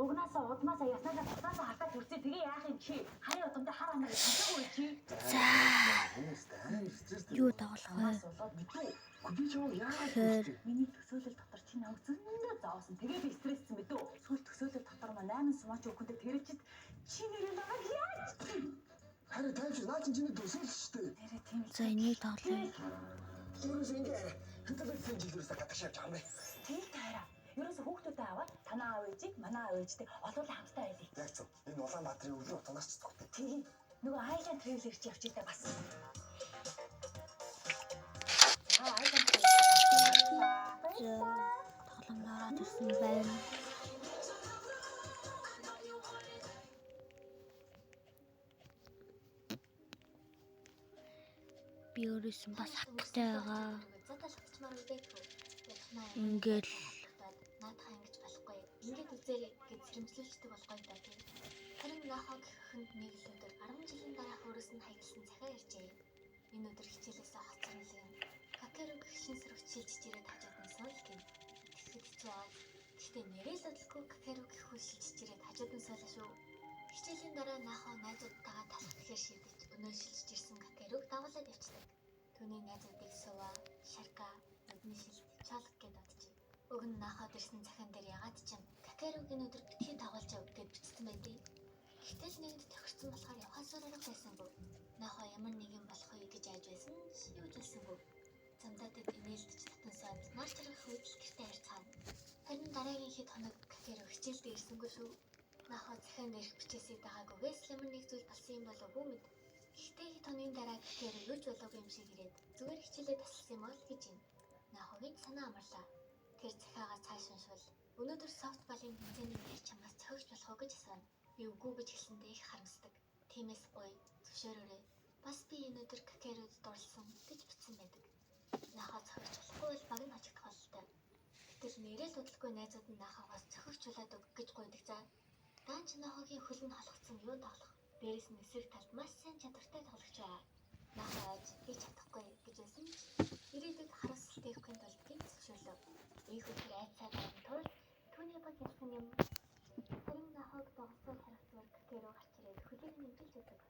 Угнаасаа удмаасаа яснаа цацаасаа хартаа төрцөө тэгээ яах юм чи? Харин удамтай хар амрыг хасаагүй чи. Юу дагалах вэ? Күди чам яагаад миний төсөөлөл дотор чи намайг зөндөө зоосон. Тэгээ би стресссэн мэдүү. Сүүл төсөөлөл дотор ма 8 сумаач өгөхөндөө тэрчид чи нэрээ намайг яаж? Харин тайвч наа чиний төсөөлөл шүү дээ. Нэрээ тийм. За энийг дагалаа. Ерөөс ингэ хэтэлсэн жилүүсээ гадагшааж байгаа юм бэ. Тэгэл таараа. Ерөөсө хүүхдүүдээ аваад танаа аав ээжийг манай аав ээжтэй олуулаа хамтдаа байлаа. Яг зөв. Энэ Улаанбаатарын өвлөө утанаас ч тогтдог. Тийм. Нөгөө Айланд трейлер чи явчихдаг бас. Айланд трейлер. Тоглоомноо төрсөн байна. Би өөрөөсөө бас хаттай байгаа. Ингээл наадах ингэж болохгүй. Ингээд үзээрэй гэж сэрэмжлүүлдэг болгоё даа тийм. Харин наахаа гэхэнд нэг л өдөр 10 жилийн дараах өөрөөс нь хаягдсан цахиа иржээ. Энэ өдөр хичээлээсээ хоцроглон Какеру гişin сөрөгч шилжиж ирээд хажууд нь суул гин. Тэгэхэд чи яа. Гэхдээ нэрээ л бодлогүй Какеру гихүү шилжиж ирээд хажууд нь суулаа шүү. Хичээлийн дараа наахаа найзуудтайгаа талах гэхээр шийдэж өнөө шилжиж ирсэн Какеруг давуулаад явчихдаг. Түүний найзуудыг Сува, Шарка, Нүдний шилж чалах гэд бодчих. Уг нь наахад ирсэн захиан дээр ягаад ч юм Какеругийн өдөр битгий давуулж яв гэд бичсэн байдیں۔ Гэтэл нэгд тохирсон болохоор явахаас арга байсангүй. Наахаа ямар нэг юм болох вэ гэж айж байсан юу ч хэлсэнгүй. Замдаад инээлдэж татан саад нар чаргах үед л гэртээ харьцаана. Харин дараагийн хэд хоног Какеру хичээлдээ ирсэнгүй шүү. Наахаа захиан дээрх бичээсийг дагаагүйгээс ямар нэг зүйл болсон юм болов уу мэд. Гэхдээ хэд хоногийн дараа Какеру юу ч болоогүй юм шиг ирээд зүгээр хичээлээ тасалсан юм бол гэж юм. Наахагийн санаа амарлаа. Тэр захиагаа цааш уншвал өнөөдөр софтболын тэмцээний нэр чамаас цогж болох уу гэж асууна. Би үгүй гэж хэлсэндээ их харамсдаг. Тиймээс гоё зөвшөөрөөрэй. Бас би энэ өдөр Какерууд дурлсан гэж бичсэн байдаг. Наахаа цогж болохгүй бол баг нь хожигдох бололтой. Гэтэл нэрээ л бодлогүй найзууд нь наахаагаас цогжуулаад өг гэж гуйдаг за. Даанч наахагийн хөл нь халахсан юу тоглох. Дээрээс нь эсрэг талд маш сайн чадвартай тоглогч байгаа. Наахаач би чадахгүй гэж хэлсэн ч ирээдүйд харамсалтай ихэхин тулд би зөвшөөрлөө. Их өдөр айцаа байна тул түүний баг ялсан юм. Харин наахаг тоглолцоо харагдвар Какеру гарч ирээд хөлийг нэмжүүлж өгдөг.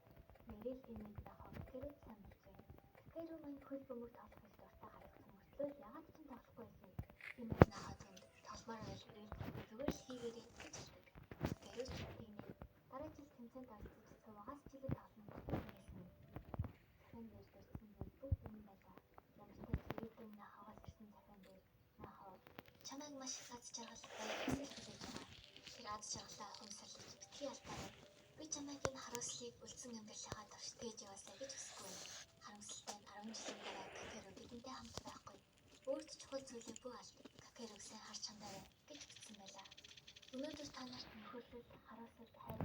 Нэрэл энэ наахаг Какеру санаж байна. Какеру мань хөл бөмбөг тоглох их дуртай харагдсан мөртлөө ягаад ч тоглохгүй байсан. Энэ наахаг тэнд толмоор байл зүгээр л хийгээрэй гэж хэлдэг. Какеру ч тийм дараа жил тэмцээнд оролцож Сувагаас жилд тоглоно гэсэн. Захин дээр дурсан нь бүгд энэ байлаа. Ямар ч ирээдүйн наахагаас ирсэн захин дээр наахаг чамайг маш их аз жаргал баярлаж байгаа. Тэр аз жаргалаа хүмсэлж битгий алдаа. Би чамайг энэ харуулслыг үлдсэн амьдралынхаа турш тээж яваасаа гэж хүсэхгүй. Харамсалтай нь 10 жилийн дараа Какеру бидэнтэй хамт байхгүй. Өөрт чухал зүйлээ бүх алдаг. Какеруг сайн харж чандаа гэж бичсэн байлаа. Өнөөдөр та нарт нөхөрлөл харуулсад хайр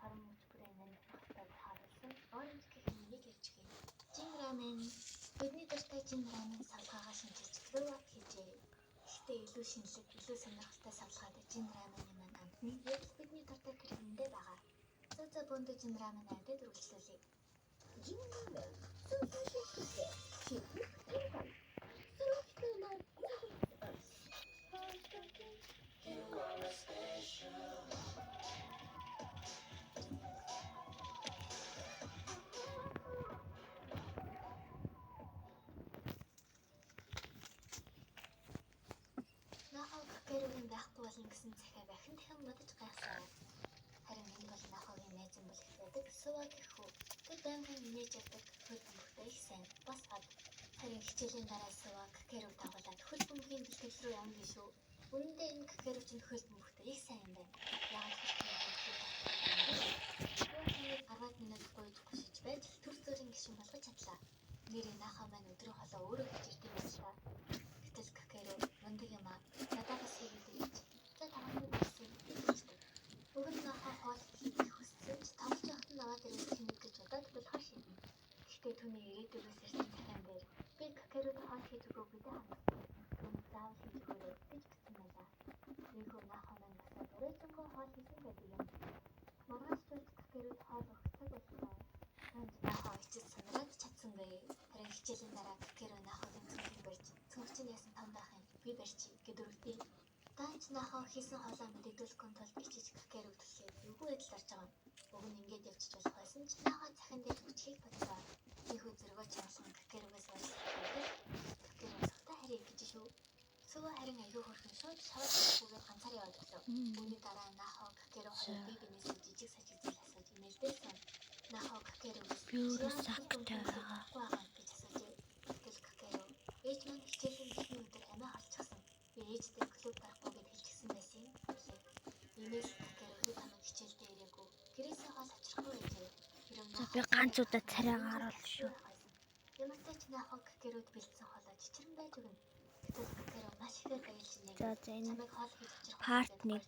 харам мөч бүрийн нөхөрлөлд харуулсан оранж гэх юмыг ярьжээ. Жин рамен бидний дуртай жин рамен савгаагаа шинжилж клоуап хийжээ. Гэхдээ илүү шинэлэг, илүү сонирхолтой савлгаад жин рамены маань амтны яг л бидний дуртай крементэй байгаа. Цоцо бондо жин рамен амтад үргэлжлүүлье. Жин рамен Какеругийн байхгүй болно гэсэн захиа дахин бодож гайхсан. Харин энэ бол наахагийн найз юм болох байдаг. Сува гэхүү. Тэр байнгын нээж авдаг хөл бөмбөгтэй их сайн бас бод. Харин хичээлийн дараа Сува Какеруг дагуулад хөл бөмбөгийн бэлтгэл рүү явна гэж шүү. Үүндээ энэ Какеру чинь хөл бөмбөгтэй их сайн юм байна. Яагаад гэвэл 10 минут гойж гүшиж байж төр зөрийн гишүүн болгож чадлаа. Нэрээ наахаа маань өдрөө холоо өөрөө хийж ирдэг юм байна. Гэтэл Какеру мундаг юм аа. Надаас хийгээд ирж. За таван байсан. Уг нь наахаа хоол хийх хүсэж тоглож явахад нь аваад ирэх тэнэг гэж удаад болох шийднэ. Гэхдээ түүний ирээдүйгээс ирсэн цагаан дээр би Какеруд хоол хийж өгөөгүй даа. Түүнд заавал хийж өгөөрэй гэж бичсэн байлаа. Ийхүү наахаа маань басаад өрөөжөнгөө хоол хийсэн байдаг юм. Маргааш ч Какеруд хоол өгөх цаг боллоо. Энд наахаа ичиж санаад чадсангүй. Харин хичээлийн дараа Какеру наахагийн цүнхийг барьж цүнхчийн ясан том байх юм. Би барьчих гэд өргөдөө. Даанч наахаа хийсэн хоолоо мэдэгдүүлэхгүй тулд ичиж байдалд орж байгаа юм. Уг нь ингээд явчих болох байсан ч наагаа цахин дээр хүчгийг бодсоо. Тийхүү зөргөө чансан гэхэрээс болж тэгэхээр та харин гэж шүү. Сүүг харин аягүй хөрхөн шууд шаваад бүгд ганцаар яваад өглөө. Үүний дараа наахаа гэхээр хоёр би бинээс жижиг сажиг зүйл асууж нэлдээсэн. Наахаа гэхээр Би өөрөө сахтай байгаа. гэж асууж. Тэгэл гэхээр ээж маань хичээлийн эхний өдөр амиа олчихсан. Би ээжтэй клуб гарахгүй гэж хэлчихсэн байсан юм. Инээс гэхээр өдөр тамиг хичээлдээ ирээгүй. Гэрээсээ хол авчрахгүй байжээ. За би ганц удаа царайгаа харуулна шүү. Ямар ч тач наахаа гэхэрүүд бэлдсэн холоо чичрэн байж өгнө. Гэтэл гэхээр маш ихээр баярлж байна. За энэ Чамайг хоол хийж авчрах part 1